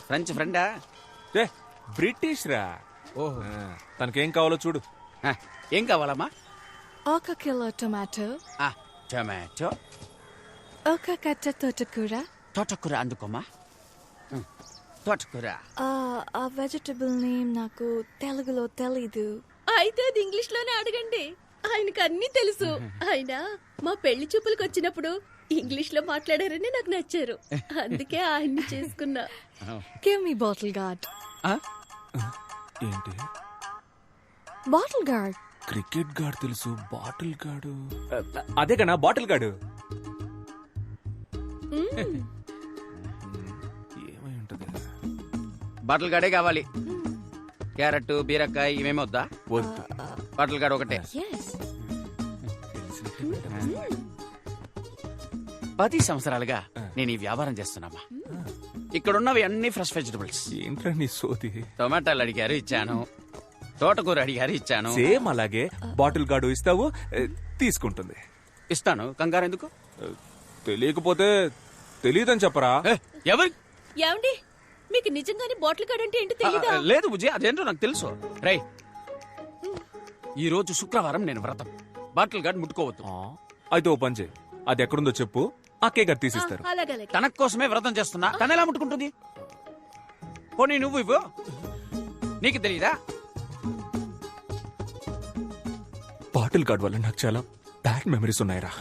French ఫ్రెండా? British రా. ఓహో, తనకేం కావాలో చూడు. ఏం కావాలమ్మా? 1 కిలో టొమాటో. టొమాటో. 1 కట్ట తోటకూర. తోటకూర అందుకోమ్మా. తోటకూర. ఆ వెజిటబుల్ నేమ్ నాకు తెలుగులో తెలీదు. అయితే అది ఇంగ్లీష్ లోనే అడగండి, ఆయనకు అన్ని తెలుసు. ఆయన మా పెళ్లి చూపులకు వచ్చినప్పుడు ఇంగ్లీష్ లో మాట్లాడారని నాకు నచ్చారు, అందుకే ఆయన్ని చేసుకున్నా. Give me bottle guard. ఏంటి? Bottle guard. క్రికెట్ గాడు తెలుసు, బాటిల్ గాడు అదే కన్నా బాటిల్ గాడు. ఏమై ఉంటది? బాటిల్ గాడే కావాలి. క్యారెట్, బీరకాయ ఇవేమీ వద్దా? వద్దు. బాటిల్ గాడు ఒకటే. Yes. 10 సంవత్సరాలుగా నేను ఈ వ్యాపారం చేస్తున్నామా. ఇక్కడున్నవి అన్ని ఫ్రెష్ వెజిటబుల్స్. ఏంట్రా నీ సోది? టొమాటోలు అడిగారు, ఇచ్చాను. తోటకూర అడిగారు, ఇచ్చాను. సేమ్ అలాగే బాటిల్ గాడు ఇస్తావు, తీసుకుంటుంది. ఇస్తాను, కంగారు ఎందుకు? తెలియకపోతే తెలియదని చెప్పరా. ఎవరు? ఏమండి, మీకు నిజంగానే బాటిల్ గార్డ్ అంటే ఏంటో తెలీదా? లేదు బుజ్జి, అదేంటో నాకు తెలుసు. రై, ఈ రోజు శుక్రవారం నేను వ్రతం. బాటిల్ గార్డ్ ముట్టుకోవద్దు. అయితే ఓ పని చేయి, అది ఎక్కడుందో చెప్పు, అక్కే గారు తీసిస్తారు. అలాగే. తన కోసమే వ్రతం చేస్తున్నా, తన ఎలా ముట్టుకుంటుంది? పోనీ నువ్వు ఇవ్వు. నీకు తెలీదా? బాటిల్ గార్డ్ వల్ల నాకు చాలా బ్యాడ్ మెమరీస్ ఉన్నాయిరా.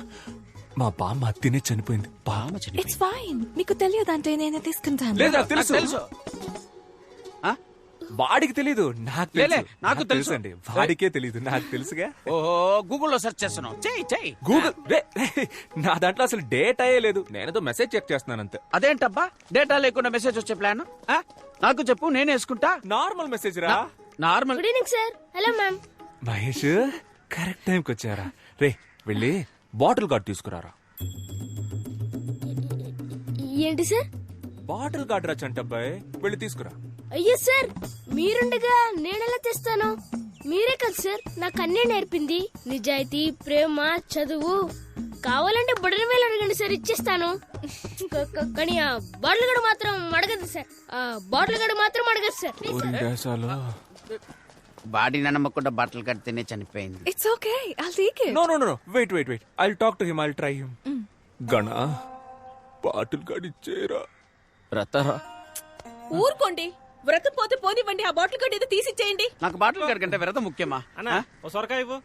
మా బామ్మ తినే చనిపోయింది. బామ్మ It's చనిపోయింది. fine. మీకు తెలియదంటే నేనే తీసుకుంటాను. లేదా నాకు తెలుసు. వాడికి తెలీదు, నాకు లేలే, తెలుసు. నాకు తెలుసు అండి, వాడికే తెలీదు, నాకు తెలుసుగా. ఓహో, గూగుల్లో సెర్చ్ చేస్తున్నావు. చెయ్యి. గూగుల్ నా దాంట్లో అసలు డేటా లేదు, నేనేదో మెసేజ్ చెక్ చేస్తున్నాను అంతే. అదేంటబ్బా, డేటా లేకుండా మెసేజ్ వచ్చే ప్లాన్? నాకు చెప్పు, నేను వేసుకుంటా. నార్మల్ మెసేజ్ రా. Normal. Good evening sir. Hello ma'am. Mahesh, correct టైంకి వచ్చారా. రే వెళ్ళి బాటిల్ గార్డ్ తీసుకురారా. ఏంటి సార్? బాటిల్ గార్డ్ రా చంటబ్బాయ్, వెళ్ళి తీసుకురా. అయ్యో సార్, మీరుండగా నేనెలా తెస్తాను? మీరే కదా సార్ నాకు అన్నీ నేర్పింది. నిజాయితీ, ప్రేమ, చదువు. కావాలంటే బుడని వేలు అడగండి సార్, ఇచ్చేస్తాను. కానీ ఆ బాటిల్ గడు మాత్రం అడగదు సార్. బాడీ నమ్మకుండా బట్టలు కడితేనే చనిపోయింది. It's okay. I'll take it. No. Wait. I'll talk to him. I'll try him. గణా, bottle gourd ఇచ్చేరా. రతరా, ఊరుకోండి. వ్రతం పోతే పోనివ్వండి, ఆ బాటిల్ గడు ఏదో తీసిచ్చేయండి. నాకు బాటిల్ గార్డ్ కంటే వ్రతం ముఖ్యమా? సొరకాయ ఇవ్వు.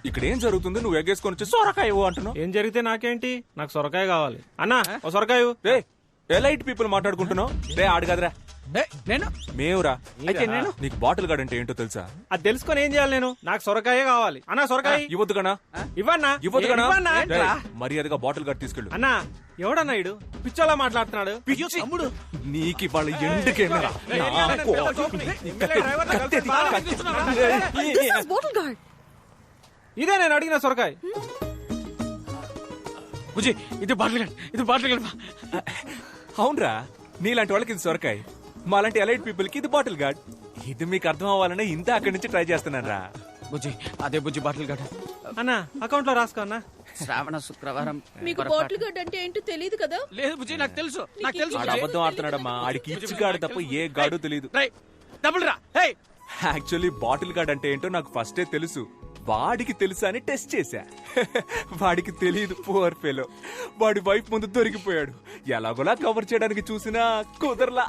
ఇక్కడ ఏం జరుగుతుంది? నువ్వు ఎగ్గేసుకొని వచ్చి సొరకాయ ఇవ్వు అంటున్నావు. ఏం జరిగితే నాకేంటి, నాకు సొరకాయ కావాలి. అన్నా ఓ సొరకాయ ఇవ్వు. రే ఎలైట్ పీపుల్ మాట్లాడుకుంటున్నావు. రే ఆడు కదరా, నేను మేవురా. అయితే నేను నీకు బాటిల్ గార్డ్ అంటే ఏంటో తెలుసా? అది తెలుసుకొని ఏం చేయాలి నేను? నాకు సొరకాయే కావాలి. అన్నా సొరకాయ ఇవ్వద్దు గనా? ఇవ్వన్నా. ఇవ్వద్దు గనా? ఇవ్వన్నా. మర్యాదగా బాటిల్ గార్డ్ తీసుకెళ్ళు. అన్నా, ఎవడన్నా ఇడు పిచ్చోలా మాట్లాడుతున్నాడు? తమ్ముడు, నీకు వాళ్ళ ఎందుకేనా? This is bottle guard. ఇదే నేను అడిగిన సొరకాయ. బుజ్జి, ఇది బాటిల్ గార్డ్. అవునరా, నీలాంటి వాళ్ళకి ఇది సొరకాయ, మాలాంటి ఎలైట్ పీపుల్ కి ఇది బాటిల్ గార్డ్. ఇది మీకు అర్థం అవ్వాలనే ఇంత అక్కడి నుంచి ట్రై చేస్తున్నాను రా. బుజ్జి, అదే బుజ్జి బాటిల్ గార్డ్. అన్నా అకౌంట్ లో రాసుకో అన్నా. శ్రావణ శుక్రవారం. మీకు బాటిల్ గడ్ అంటే ఏంటో తెలియదు కదా? లేదు బుజ్జి, నాకు తెలుసు. ఆడు అబద్ధం ఆడుతున్నాడమ్మా. ఆడికి ఇచ్చి గాడు తప్ప ఏ గాడు తెలియదు. డబుల్ రా. యాక్చువల్లీ బాటిల్ గార్డ్ అంటే ఏంటో నాకు ఫస్టే తెలుసు. వాడికి తెలుసా అని టెస్ట్ చేశా. వాడికి తెలియదు, పువర్ ఫెలో. వాడి వైఫ్ ముందు దొరికిపోయాడు. ఎలాగోలా కవర్ చేయడానికి చూసినా కుదరలా.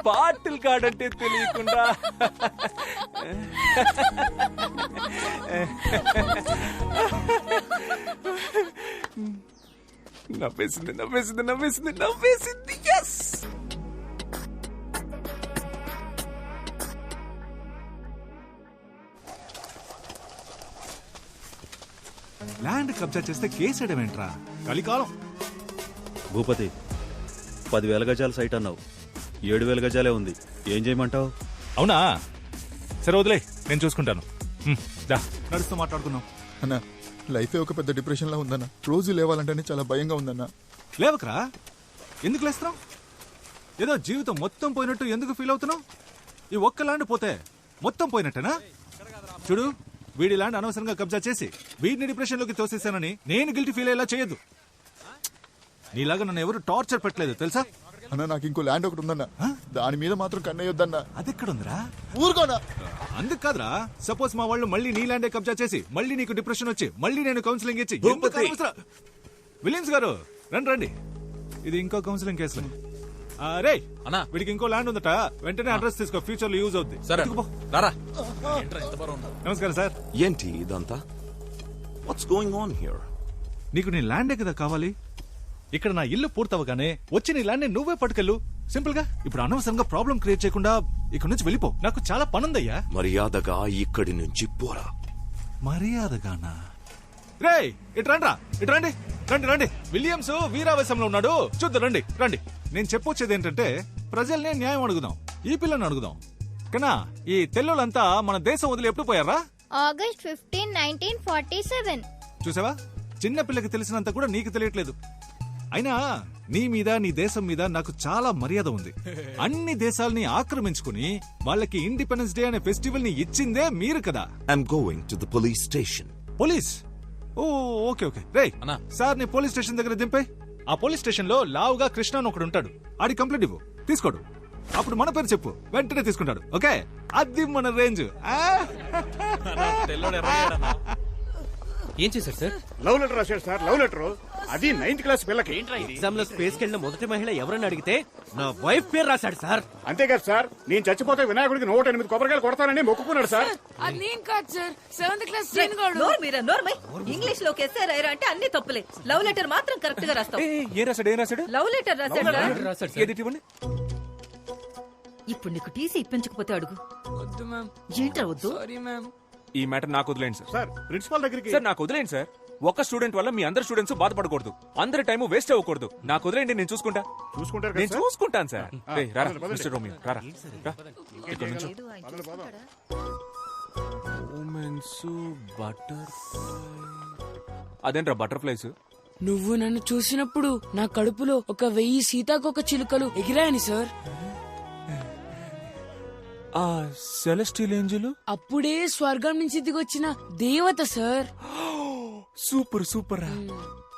బాటిల్ గార్డ్ అంటే తెలియకుండా. నవ్వేసింది. ఎస్, ల్యాండ్ కబ్జా చేస్తే కేసేయడం ఏంట్రా? కలికాలం. భూపతి, 10,000 గజాల సైట్ అన్నావు, 7,000 గజాలే ఉంది. ఏం చేయమంటావు? అవునా, సరే వదిలే, నేను చూసుకుంటాను. నడుస్తూ మాట్లాడుకున్నాం. అన్నా, లైఫే ఒక పెద్ద డిప్రెషన్ లా ఉందన్న. రోజు లేవాలంటేనే చాలా భయంగా ఉందన్న. లేవకరా, ఎందుకు లేస్తున్నావు? ఏదో జీవితం మొత్తం పోయినట్టు ఎందుకు ఫీల్ అవుతున్నావు? ఈ ఒక్క ల్యాండ్ పోతే మొత్తం పోయినట్టేనా? చూడు, వీడి ల్యాండ్ అనవసరంగా కబ్జా చేసి వీడిని డిప్రెషన్ లోకి తోసేసానని నేను గిల్టీ ఫీల్ అయ్యేలా చేయొద్దు. నీలాగా నన్ను ఎవరు టార్చర్ పెట్టలేదు తెలుసా? అన్న నాకు ఇంకో ల్యాండ్ ఒకటి ఉందన్న దాని మీద మాత్రం కన్నయ్యొద్దన్న. అదెక్కడుందిరా? ఊరుకోనా? అందుకు కాదురా, సపోజ్ మా వాళ్ళు మళ్ళీ నీ ల్యాండే కబ్జా చేసి మళ్ళీ నీకు డిప్రెషన్ వచ్చి మళ్ళీ నేను కౌన్సిలింగ్ ఇచ్చి ఎందుకు అనవసరం? విలియమ్స్ గారు రండి. ఇది ఇంకో కౌన్సిలింగ్ కేసు. రే అన్నా, వీడికి ఇంకో ల్యాండ్ ఉందట, వెంటనే అడ్రస్ తీసుకో, ఫ్యూచర్ లో యూజ్ అవుద్ది. సరే ఎత్తుకుపో. రారా. నమస్కారం సార్. ఏంటి ఇదంతా? What's going on here? నీకు నీ ల్యాండే కదా కావాలి. ఇక్కడ నా ఇల్లు పూర్తవగానే వచ్చి నీ ల్యాండ్ నువ్వే పట్టుకెళ్ళు. సింపుల్ గా. ఇప్పుడు అనవసరంగా ప్రాబ్లం క్రియేట్ చేయకుండా ఇక్కడ నుంచి వెళ్ళిపో. నాకు చాలా పనుందయ్యా. మర్యాదగా ఇక్కడి నుంచి పోరా. మర్యాదగానా? రే ఇట్రండ్రా, ఇట్రండి. రండి. విలియమ్స్ వీరావేశంలో ఉన్నాడు, చూద్దాం. రండి. నేను చెప్పొచ్చేది ఏంటంటే, ప్రజల్నే న్యాయం అడుగుదాం, ఈ పిల్లని అడుగుదాం. కన్నా ఈ తెల్లులంతా మన దేశం వదిలి ఎప్పుడు పోయారా? ఆగస్ట్ 15, 1947. చూసావా, చిన్న పిల్లకి తెలిసినంత కూడా నీకు తెలియట్లేదు. అయినా నీ మీద, నీ దేశం మీద నాకు చాలా మర్యాద ఉంది. అన్ని దేశాలని ఆక్రమించుకుని వాళ్ళకి ఇండిపెండెన్స్ డే అనే ఫెస్టివల్ ని ఇచ్చిందే మీరు కదా. I'm going to the police station. Police? Oh okay. రే సార్, నీ పోలీస్ స్టేషన్ దగ్గర దింపే. ఆ పోలీస్ స్టేషన్ లో లావుగా కృష్ణ అని ఒకడు ఉంటాడు. ఆడి కంప్లైంట్ ఇవ్వు, తీసుకోడు. అప్పుడు మన పేరు చెప్పు, వెంటనే తీసుకుంటాడు. ఓకే, అది మన రేంజ్. ఏం చేశారు సార్? లవ్ లెటర్ రాశాడు సార్. లవ్ లెటర్ అది 9th క్లాస్ పిల్లకి. ఎగ్జామ్ లో స్పేస్ కెళ్ళిన మొదటి మహిళ ఎవరని అడిగితే నా వైఫ్ పేరు రాశాడు సార్. అంతేకాదు సార్, నేను చచ్చిపోతే వినాయకుడికి 108 కొబ్బరికాయలు కొడతానని మొక్కుకున్నాడు సార్. అది నేను కాదు సార్, 7th క్లాస్ ఇంగ్లీష్ లో కేసారా అంటే అన్ని తప్పులే. లవ్ లెటర్ మాత్రం కరెక్ట్ గా రాస్తావు. ఏం రాశాడు? లవ్ లెటర్ రాశాడు. ఏది ఇవ్వండి. ఇప్పుడు నీకు టీసీ ఇప్పించకపోతే అడుగు. వద్దు మ్యామ్. ఏంట్రా వద్దు? Sorry ma'am. ఈ మ్యాటర్ నాకు వదిలేండి సార్. సార్ ప్రిన్సిపాల్ దగ్గరికి. సార్ నాకు వదిలేండి సార్. ఒక స్టూడెంట్ వల్ల మీ అందరు స్టూడెంట్స్ బాధపడకూడదు, అందరి టైం వేస్ట్ అవ్వకూడదు. నాకు వదిలేండి, నేను చూసుకుంటా. చూసుకుంటారు నేను చూసుకుంటాను సార్. రారా పదండి. మిస్టర్ రోమియో, రారా. ఇక్కడ నుంచో. అదేంట్రా బటర్ఫ్లైస్? నువ్వు నన్ను చూసినప్పుడు నా కడుపులో 1000 సీతాకోక చిలుకలు ఎగిరాయని సార్. ఆ సెలెస్టియల్ ఏంజెల్ అప్పుడే స్వర్గం నుంచి దిగొచ్చిన దేవత సార్. సూపర్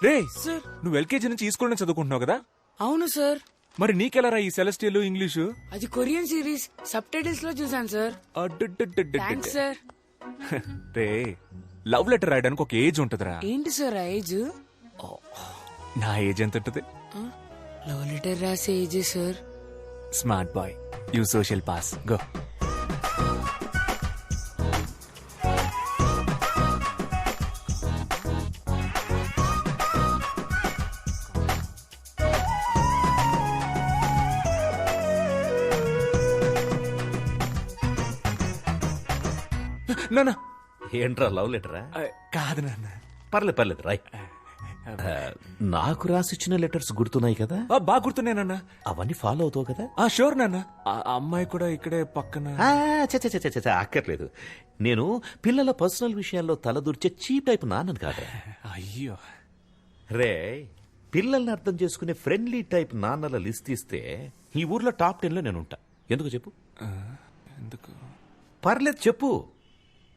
రే సార్, నువ్వు ఎల్కేజీ నుంచి ఈ స్కూల్ నుంచి చదువుకుంటున్నావు కదా? అవును సార్. మరి నీకెలారా ఈ సెలెస్టియల్ ఇంగ్లీషు? అది కొరియన్ సిరీస్ సబ్ టైటిల్స్ లో చూసాను సార్. Thanks sir. రే, లవ్ లెటర్ రాయడానికి ఒక ఏజ్ ఉంటదిరా. ఏంటి సార్ ఆ ఏజ్? నా ఏజ్ ఎంత ఉంటది? లవ్ లెటర్ రాసే age sir. Smart boy, you social pass, go. నాన్న. ఏంట్రా లవ్ లెటరా? కాదు నాన్న. పర్లేదు రాయ్. నాకు రాసిచ్చిన లెటర్స్ గుర్తున్నాయి కదా? బాగా గుర్తున్నానన్నా. అవన్నీ ఫాలో అవుతావు కదా? షూర్ నాన్న. ఆ అమ్మాయి కూడా ఇక్కడే పక్కన. అక్కర్లేదు. నేను పిల్లల పర్సనల్ విషయాల్లో తలదూర్చే చీప్ టైప్ నాన్నను కాదా. అయ్యో రే, పిల్లల్ని అర్థం చేసుకునే ఫ్రెండ్లీ టైప్ నాన్నల లిస్ట్ ఇస్తే ఈ ఊర్లో టాప్ 10 లో నేను ఉంటా. ఎందుకు చెప్పు? ఎందుకు? పర్లేదు చెప్పు.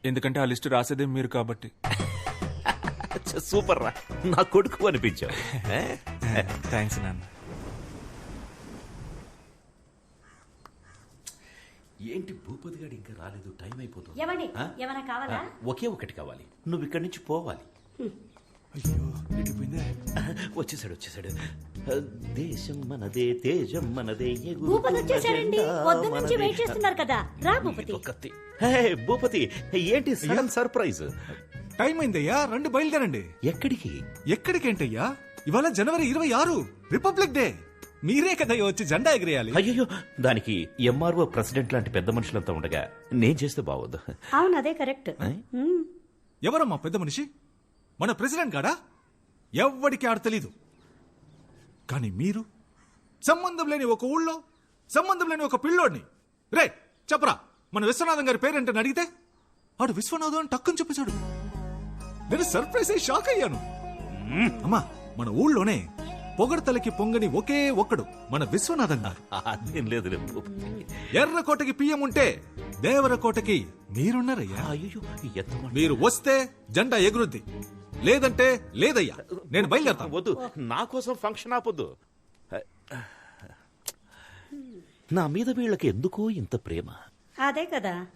ఎందుకంటే ఆ లిస్ట్ రాసేదే మీరు కాబట్టి. సూపర్ రా, నా కొడుకు అనిపించావు. థ్యాంక్స్ నాన్న. ఏంటి భూపతి గారు ఇంకా రాలేదు? టైం అయిపోతుంది. ఏమైనా కావాలా? ఒకే ఒకటి కావాలి. నువ్వు ఇక్కడి నుంచి పోవాలి. వచ్చేసాడు. దేశం మనదే, తేజం మనదే. భూపతి ఏంటి సడన్ సర్ప్రైజ్? టైం అయిందయ్యా, రండి బయలుదేరండి. ఎక్కడికేంటయ్యా? ఇవాళ జనవరి 26, రిపబ్లిక్ డే. మీరే కదయ్యా వచ్చి జెండా ఎగిరేయాలి. అయ్యో, దానికి ఎంఆర్ఓ ప్రెసిడెంట్ లాంటి పెద్ద మనుషులంతా ఉండగా నేను చేస్తే బావద్దు. అవును, అదే కరెక్ట్. ఎవరమ్మా పెద్ద మనిషి? మన ప్రెసిడెంట్ గాడా? ఎవ్వడికి ఆడ తెలీదు. కానీ మీరు సంబంధం లేని ఒక ఊళ్ళో సంబంధం లేని ఒక పిల్లోడిని, రే చెప్పరా మన విశ్వనాథం గారి పేరేంటని అడిగితే ఆడు విశ్వనాథం అని టక్కుని చెప్పేశాడు. నేను సర్ప్రైజ్ అయ్యి షాక్ అయ్యాను. అమ్మా, మన ఊళ్ళోనే పొగడతలకి పొంగని ఒకే ఒక్కడు మన విశ్వనాథం గారు. అదేం లేదు. ఎర్రకోటకి పియ్యం ఉంటే దేవరకోటకి మీరున్నారయ్యా. మీరు వస్తే జెండా ఎగురుద్ది, లేదంటే లేదయ్యా. నేను బయలుదేరతాను. వద్దు, నా కోసం ఫంక్షన్ ఆపొద్దు. నా మీద వీళ్ళకి ఎందుకో ఇంత ప్రేమ. అదే కదా